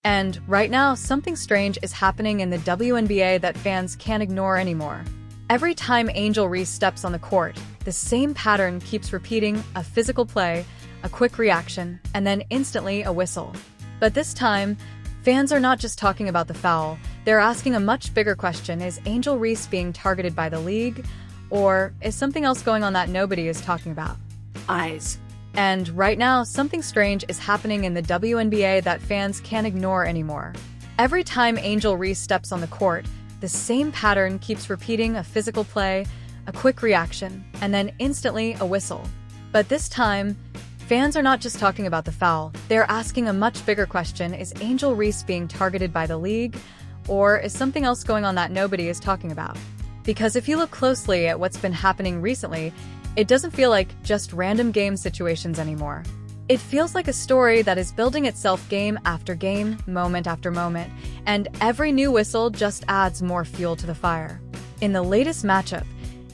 And right now, something strange is happening in the WNBA that fans can't ignore anymore. Every time Angel Reese steps on the court, the same pattern keeps repeating: a physical play, a quick reaction, and then instantly a whistle. But this time, fans are not just talking about the foul, they're asking a much bigger question: is Angel Reese being targeted by the league? Or is something else going on that nobody is talking about? Eyes. And right now, something strange is happening in the WNBA that fans can't ignore anymore. Every time Angel Reese steps on the court, the same pattern keeps repeating: a physical play, a quick reaction, and then instantly a whistle. But this time, fans are not just talking about the foul, they're asking a much bigger question: is Angel Reese being targeted by the league? Or is something else going on that nobody is talking about? Because if you look closely at what's been happening recently, it doesn't feel like just random game situations anymore. It feels like a story that is building itself game after game, moment after moment, and every new whistle just adds more fuel to the fire. In the latest matchup,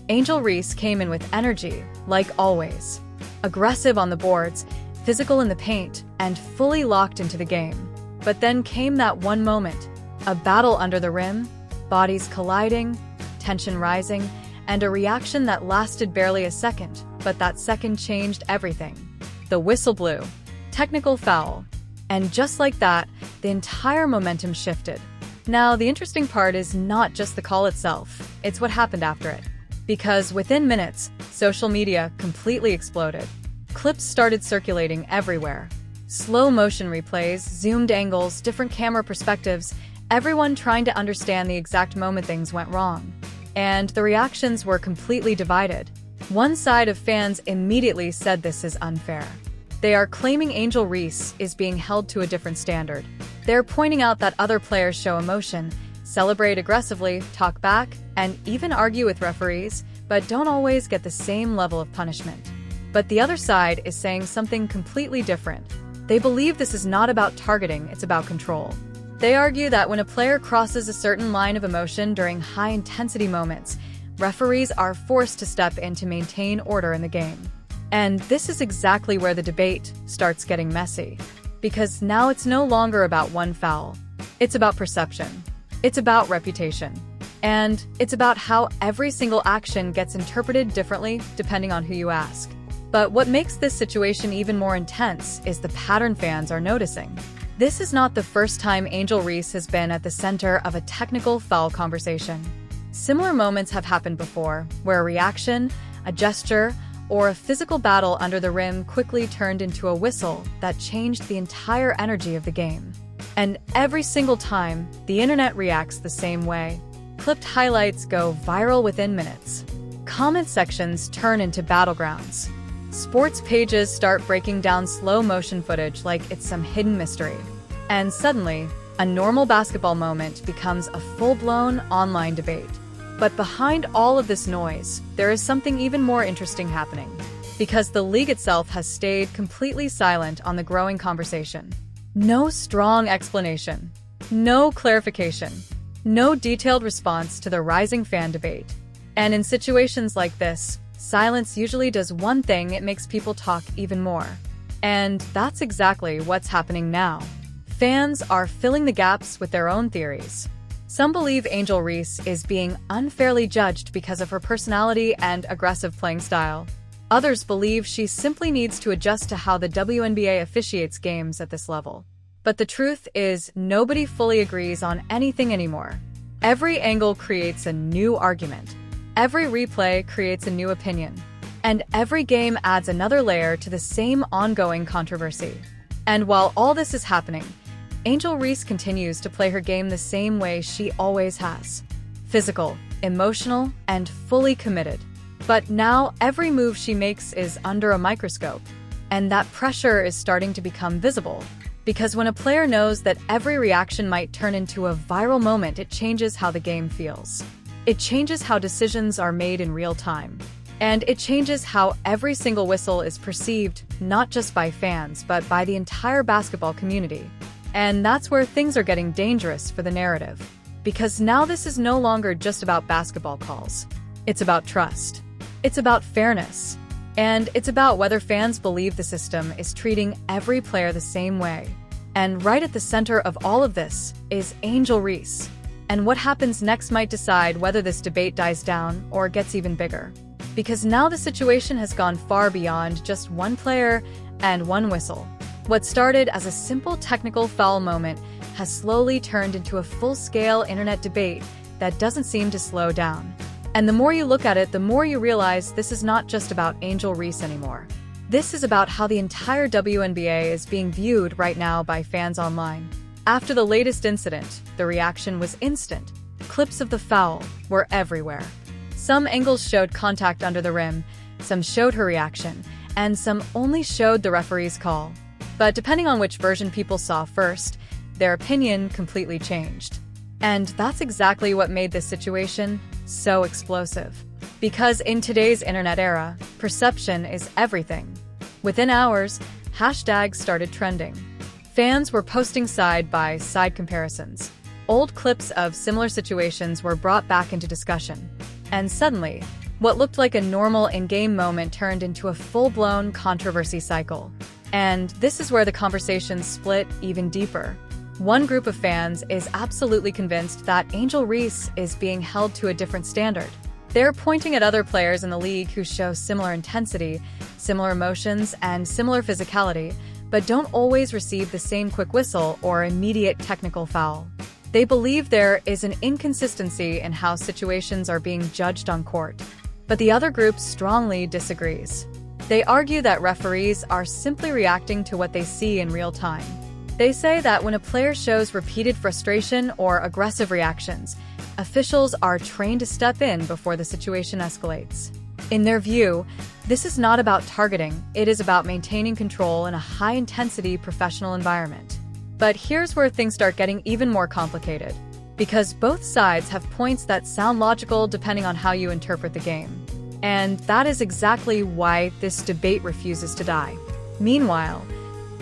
Angel Reese came in with energy, like always. Aggressive on the boards, physical in the paint, and fully locked into the game. But then came that one moment, a battle under the rim, bodies colliding, tension rising, and a reaction that lasted barely a second, but that second changed everything. The whistle blew. Technical foul. And just like that, the entire momentum shifted. Now, the interesting part is not just the call itself, it's what happened after it. Because within minutes, social media completely exploded. Clips started circulating everywhere. Slow motion replays, zoomed angles, different camera perspectives, everyone trying to understand the exact moment things went wrong. And the reactions were completely divided. One side of fans immediately said this is unfair. They are claiming Angel Reese is being held to a different standard. They're pointing out that other players show emotion, celebrate aggressively, talk back, and even argue with referees, but don't always get the same level of punishment. But the other side is saying something completely different. They believe this is not about targeting, it's about control. They argue that when a player crosses a certain line of emotion during high-intensity moments, referees are forced to step in to maintain order in the game. And this is exactly where the debate starts getting messy. Because now it's no longer about one foul. It's about perception. It's about reputation. And it's about how every single action gets interpreted differently depending on who you ask. But what makes this situation even more intense is the pattern fans are noticing. This is not the first time Angel Reese has been at the center of a technical foul conversation. Similar moments have happened before, where a reaction, a gesture, or a physical battle under the rim quickly turned into a whistle that changed the entire energy of the game. And every single time, the internet reacts the same way. Clipped highlights go viral within minutes. Comment sections turn into battlegrounds. Sports pages start breaking down slow motion footage like it's some hidden mystery. And suddenly, a normal basketball moment becomes a full-blown online debate. But behind all of this noise, there is something even more interesting happening. Because the league itself has stayed completely silent on the growing conversation. No strong explanation. No clarification. No detailed response to the rising fan debate. And in situations like this, silence usually does one thing: it makes people talk even more. And that's exactly what's happening now. Fans are filling the gaps with their own theories. Some believe Angel Reese is being unfairly judged because of her personality and aggressive playing style. Others believe she simply needs to adjust to how the WNBA officiates games at this level. But the truth is, nobody fully agrees on anything anymore. Every angle creates a new argument. Every replay creates a new opinion. And every game adds another layer to the same ongoing controversy. And while all this is happening, Angel Reese continues to play her game the same way she always has. Physical, emotional, and fully committed. But now every move she makes is under a microscope. And that pressure is starting to become visible. Because when a player knows that every reaction might turn into a viral moment, it changes how the game feels. It changes how decisions are made in real time. And it changes how every single whistle is perceived, not just by fans, but by the entire basketball community. And that's where things are getting dangerous for the narrative. Because now this is no longer just about basketball calls. It's about trust. It's about fairness. And it's about whether fans believe the system is treating every player the same way. And right at the center of all of this is Angel Reese. And what happens next might decide whether this debate dies down or gets even bigger. Because now the situation has gone far beyond just one player and one whistle. What started as a simple technical foul moment has slowly turned into a full-scale internet debate that doesn't seem to slow down. And the more you look at it, the more you realize this is not just about Angel Reese anymore. This is about how the entire WNBA is being viewed right now by fans online. After the latest incident, the reaction was instant. Clips of the foul were everywhere. Some angles showed contact under the rim, some showed her reaction, and some only showed the referee's call. But depending on which version people saw first, their opinion completely changed. And that's exactly what made this situation so explosive. Because in today's internet era, perception is everything. Within hours, hashtags started trending. Fans were posting side-by-side comparisons. Old clips of similar situations were brought back into discussion. And suddenly, what looked like a normal in-game moment turned into a full-blown controversy cycle. And this is where the conversation split even deeper. One group of fans is absolutely convinced that Angel Reese is being held to a different standard. They're pointing at other players in the league who show similar intensity, similar emotions, and similar physicality, but don't always receive the same quick whistle or immediate technical foul. They believe there is an inconsistency in how situations are being judged on court. But the other group strongly disagrees. They argue that referees are simply reacting to what they see in real time. They say that when a player shows repeated frustration or aggressive reactions, officials are trained to step in before the situation escalates. In their view, this is not about targeting, it is about maintaining control in a high-intensity professional environment. But here's where things start getting even more complicated, because both sides have points that sound logical depending on how you interpret the game. And that is exactly why this debate refuses to die. Meanwhile,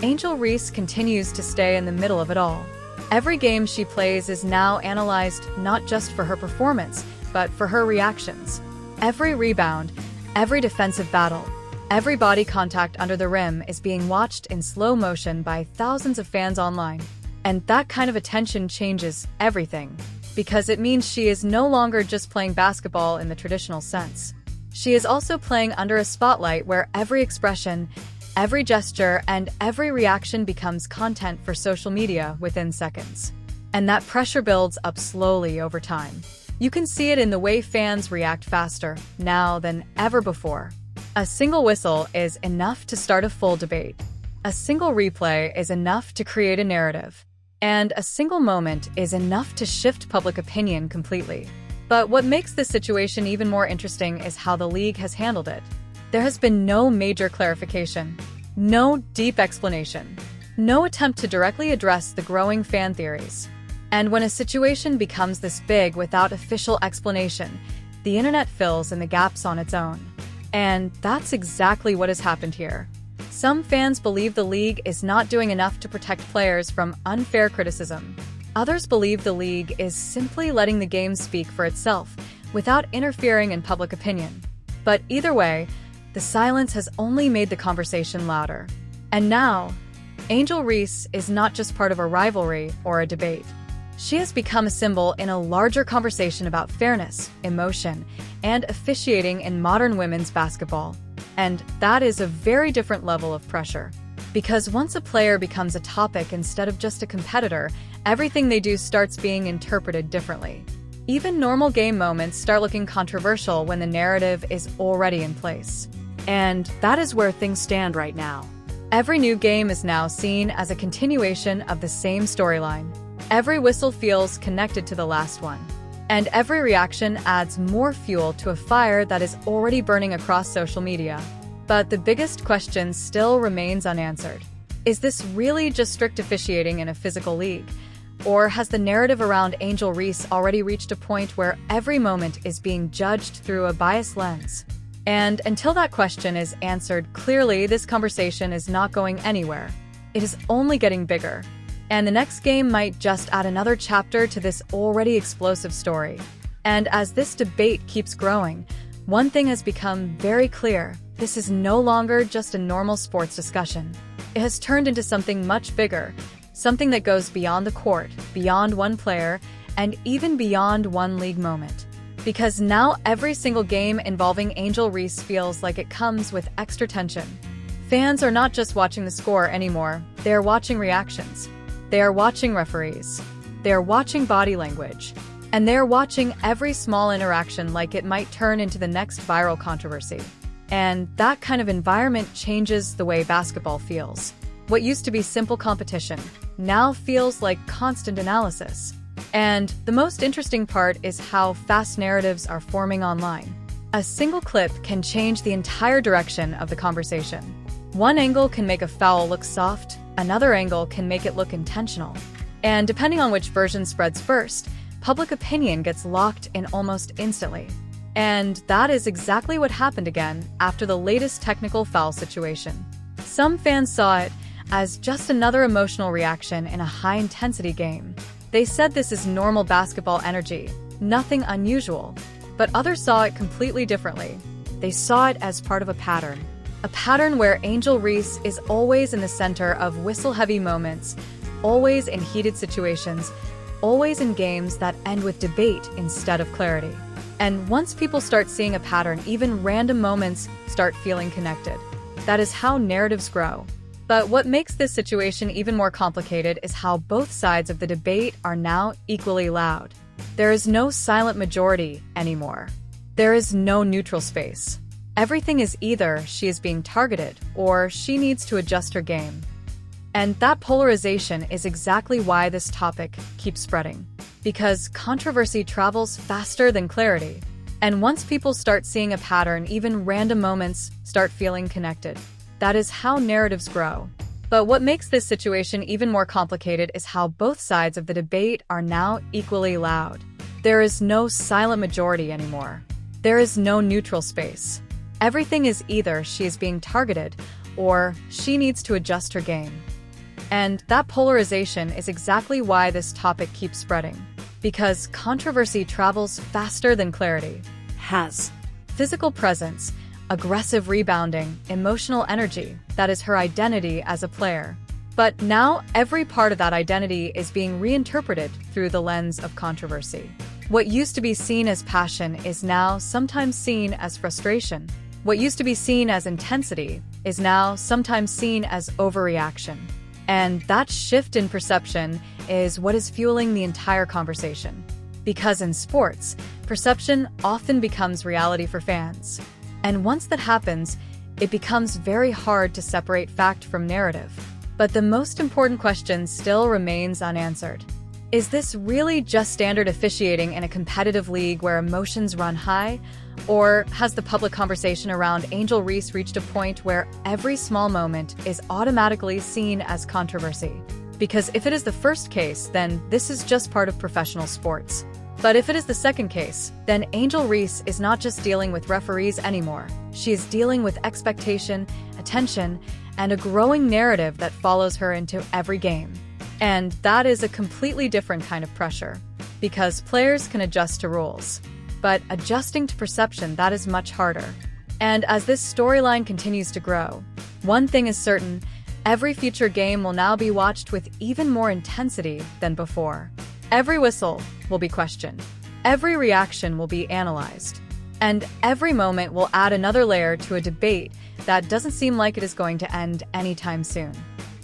Angel Reese continues to stay in the middle of it all. Every game she plays is now analyzed not just for her performance, but for her reactions. Every rebound, every defensive battle, every body contact under the rim is being watched in slow motion by thousands of fans online. And that kind of attention changes everything, because it means she is no longer just playing basketball in the traditional sense. She is also playing under a spotlight where every expression, every gesture, and every reaction becomes content for social media within seconds. And that pressure builds up slowly over time. You can see it in the way fans react faster now than ever before. A single whistle is enough to start a full debate. A single replay is enough to create a narrative. And a single moment is enough to shift public opinion completely. But what makes this situation even more interesting is how the league has handled it. There has been no major clarification, no deep explanation, no attempt to directly address the growing fan theories. And when a situation becomes this big without official explanation, the internet fills in the gaps on its own. And that's exactly what has happened here. Some fans believe the league is not doing enough to protect players from unfair criticism. Others believe the league is simply letting the game speak for itself, without interfering in public opinion. But either way, the silence has only made the conversation louder. And now, Angel Reese is not just part of a rivalry or a debate. She has become a symbol in a larger conversation about fairness, emotion, and officiating in modern women's basketball. And that is a very different level of pressure. Because once a player becomes a topic instead of just a competitor, everything they do starts being interpreted differently. Even normal game moments start looking controversial when the narrative is already in place. And that is where things stand right now. Every new game is now seen as a continuation of the same storyline. Every whistle feels connected to the last one. And every reaction adds more fuel to a fire that is already burning across social media. But the biggest question still remains unanswered. Is this really just strict officiating in a physical league? Or has the narrative around Angel Reese already reached a point where every moment is being judged through a biased lens? And until that question is answered clearly, this conversation is not going anywhere. It is only getting bigger. And the next game might just add another chapter to this already explosive story. And as this debate keeps growing, one thing has become very clear. This is no longer just a normal sports discussion. It has turned into something much bigger, something that goes beyond the court, beyond one player, and even beyond one league moment. Because now every single game involving Angel Reese feels like it comes with extra tension. Fans are not just watching the score anymore, they are watching reactions. They are watching referees. They are watching body language. And they are watching every small interaction like it might turn into the next viral controversy. And that kind of environment changes the way basketball feels. What used to be simple competition now feels like constant analysis. And the most interesting part is how fast narratives are forming online. A single clip can change the entire direction of the conversation. One angle can make a foul look soft, another angle can make it look intentional. And depending on which version spreads first, public opinion gets locked in almost instantly. And that is exactly what happened again after the latest technical foul situation. Some fans saw it as just another emotional reaction in a high-intensity game. They said this is normal basketball energy, nothing unusual. But others saw it completely differently. They saw it as part of a pattern where Angel Reese is always in the center of whistle-heavy moments, always in heated situations, always in games that end with debate instead of clarity. And once people start seeing a pattern, even random moments start feeling connected. That is how narratives grow. But what makes this situation even more complicated is how both sides of the debate are now equally loud. There is no silent majority anymore. There is no neutral space. Everything is either she is being targeted or she needs to adjust her game. And that polarization is exactly why this topic keeps spreading. Because controversy travels faster than clarity. And once people start seeing a pattern, even random moments start feeling connected. That is how narratives grow. But what makes this situation even more complicated is how both sides of the debate are now equally loud. There is no silent majority anymore. There is no neutral space. Everything is either she is being targeted or she needs to adjust her game. And that polarization is exactly why this topic keeps spreading. Because controversy travels faster than clarity. Has physical presence, aggressive rebounding, emotional energy. That is her identity as a player. But now every part of that identity is being reinterpreted through the lens of controversy. What used to be seen as passion is now sometimes seen as frustration. What used to be seen as intensity is now sometimes seen as overreaction. And that shift in perception is what is fueling the entire conversation. Because in sports, perception often becomes reality for fans. And once that happens, it becomes very hard to separate fact from narrative. But the most important question still remains unanswered. Is this really just standard officiating in a competitive league where emotions run high? Or has the public conversation around Angel Reese reached a point where every small moment is automatically seen as controversy? Because if it is the first case, then this is just part of professional sports. But if it is the second case, then Angel Reese is not just dealing with referees anymore. She is dealing with expectation, attention, and a growing narrative that follows her into every game. And that is a completely different kind of pressure. Because players can adjust to rules. But adjusting to perception, that is much harder. And as this storyline continues to grow, one thing is certain, every future game will now be watched with even more intensity than before. Every whistle will be questioned. Every reaction will be analyzed. And every moment will add another layer to a debate that doesn't seem like it is going to end anytime soon.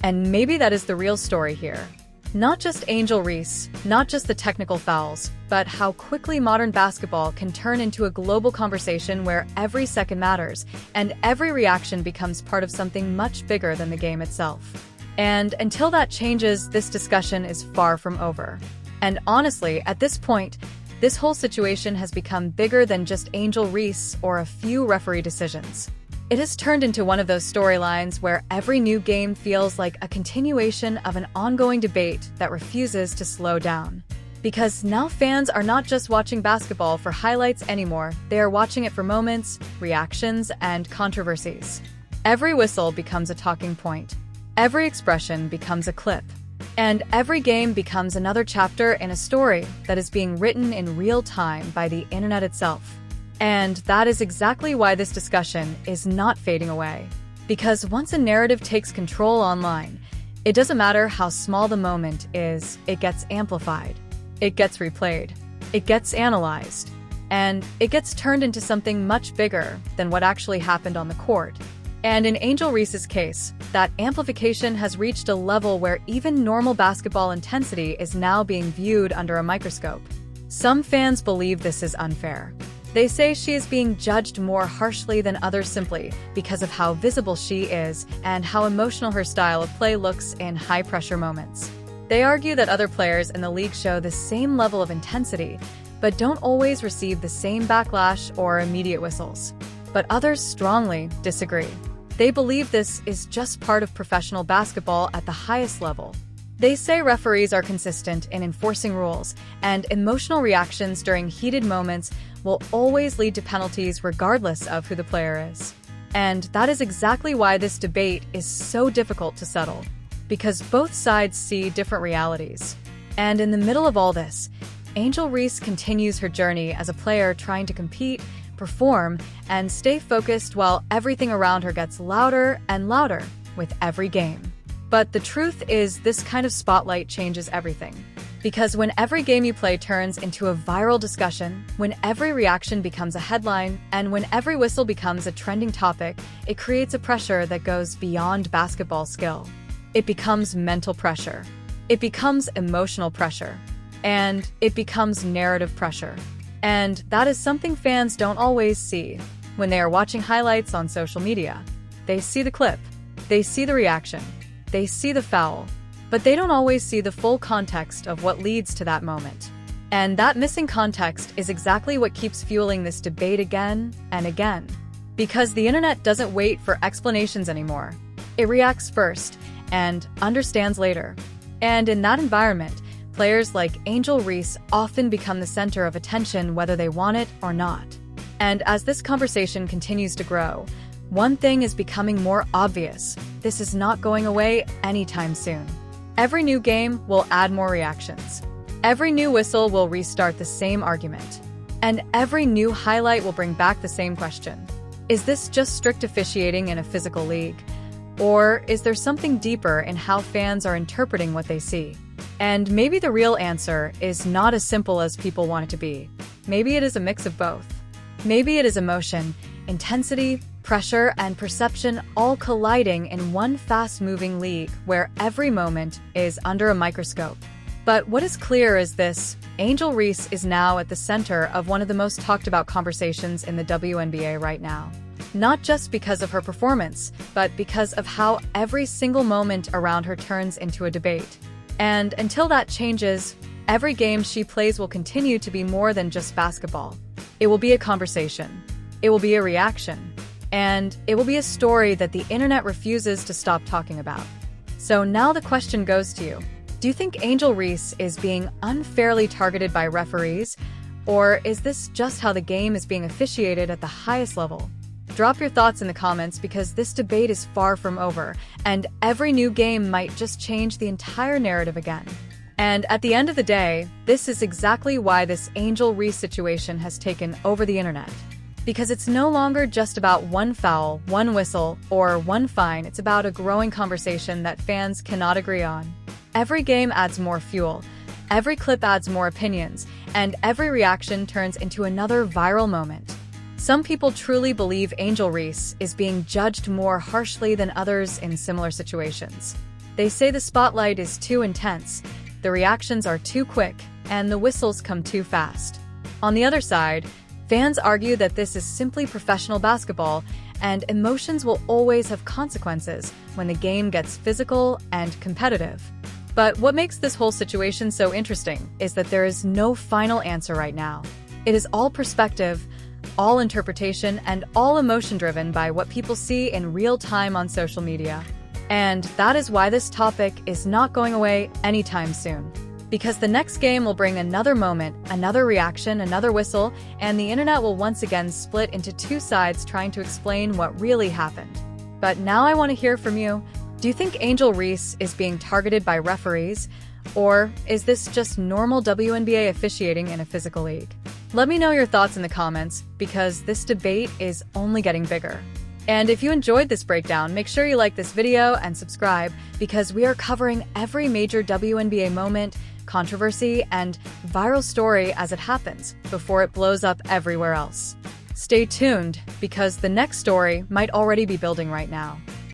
And maybe that is the real story here. Not just Angel Reese, not just the technical fouls, but how quickly modern basketball can turn into a global conversation where every second matters and every reaction becomes part of something much bigger than the game itself. And until that changes, this discussion is far from over. And honestly, at this point, this whole situation has become bigger than just Angel Reese or a few referee decisions. It has turned into one of those storylines where every new game feels like a continuation of an ongoing debate that refuses to slow down. Because now fans are not just watching basketball for highlights anymore, they are watching it for moments, reactions, and controversies. Every whistle becomes a talking point. Every expression becomes a clip. And every game becomes another chapter in a story that is being written in real time by the internet itself. And that is exactly why this discussion is not fading away. Because once a narrative takes control online, It doesn't matter how small the moment is, it gets amplified. It gets replayed. It gets analyzed. And it gets turned into something much bigger than what actually happened on the court. And in Angel Reese's case, that amplification has reached a level where even normal basketball intensity is now being viewed under a microscope. Some fans believe this is unfair. They say she is being judged more harshly than others simply because of how visible she is and how emotional her style of play looks in high-pressure moments. They argue that other players in the league show the same level of intensity, but don't always receive the same backlash or immediate whistles. But others strongly disagree. They believe this is just part of professional basketball at the highest level. They say referees are consistent in enforcing rules, and emotional reactions during heated moments will always lead to penalties regardless of who the player is. And that is exactly why this debate is so difficult to settle, because both sides see different realities. And in the middle of all this, Angel Reese continues her journey as a player trying to compete, perform, and stay focused while everything around her gets louder and louder with every game. But the truth is, this kind of spotlight changes everything. Because when every game you play turns into a viral discussion, when every reaction becomes a headline, and when every whistle becomes a trending topic, it creates a pressure that goes beyond basketball skill. It becomes mental pressure. It becomes emotional pressure. And it becomes narrative pressure. And that is something fans don't always see when they are watching highlights on social media. They see the clip, they see the reaction, they see the foul, but they don't always see the full context of what leads to that moment. And that missing context is exactly what keeps fueling this debate again and again. Because the internet doesn't wait for explanations anymore. It reacts first and understands later. And in that environment, players like Angel Reese often become the center of attention whether they want it or not. And as this conversation continues to grow, one thing is becoming more obvious. This is not going away anytime soon. Every new game will add more reactions. Every new whistle will restart the same argument. And every new highlight will bring back the same question. Is this just strict officiating in a physical league? Or is there something deeper in how fans are interpreting what they see? And maybe the real answer is not as simple as people want it to be. Maybe it is a mix of both. Maybe it is emotion, intensity, pressure, and perception all colliding in one fast-moving league where every moment is under a microscope. But what is clear is this: Angel Reese is now at the center of one of the most talked about conversations in the WNBA right now. Not just because of her performance, but because of how every single moment around her turns into a debate. And until that changes, every game she plays will continue to be more than just basketball. It will be a conversation. It will be a reaction. And it will be a story that the internet refuses to stop talking about. So now the question goes to you. Do you think Angel Reese is being unfairly targeted by referees? Or is this just how the game is being officiated at the highest level? Drop your thoughts in the comments, because this debate is far from over, and every new game might just change the entire narrative again. And at the end of the day, this is exactly why this Angel Reese situation has taken over the internet. Because it's no longer just about one foul, one whistle, or one fine. It's about a growing conversation that fans cannot agree on. Every game adds more fuel, every clip adds more opinions, and every reaction turns into another viral moment. Some people truly believe Angel Reese is being judged more harshly than others in similar situations. They say the spotlight is too intense, the reactions are too quick, and the whistles come too fast. On the other side, fans argue that this is simply professional basketball, and emotions will always have consequences when the game gets physical and competitive. But what makes this whole situation so interesting is that there is no final answer right now. It is all perspective, all interpretation, and all emotion-driven by what people see in real time on social media. And that is why this topic is not going away anytime soon. Because the next game will bring another moment, another reaction, another whistle, and the internet will once again split into two sides trying to explain what really happened. But now I want to hear from you. Do you think Angel Reese is being targeted by referees? Or is this just normal WNBA officiating in a physical league? Let me know your thoughts in the comments, because this debate is only getting bigger. And if you enjoyed this breakdown, make sure you like this video and subscribe because we are covering every major WNBA moment, controversy, and viral story as it happens before it blows up everywhere else. Stay tuned because the next story might already be building right now.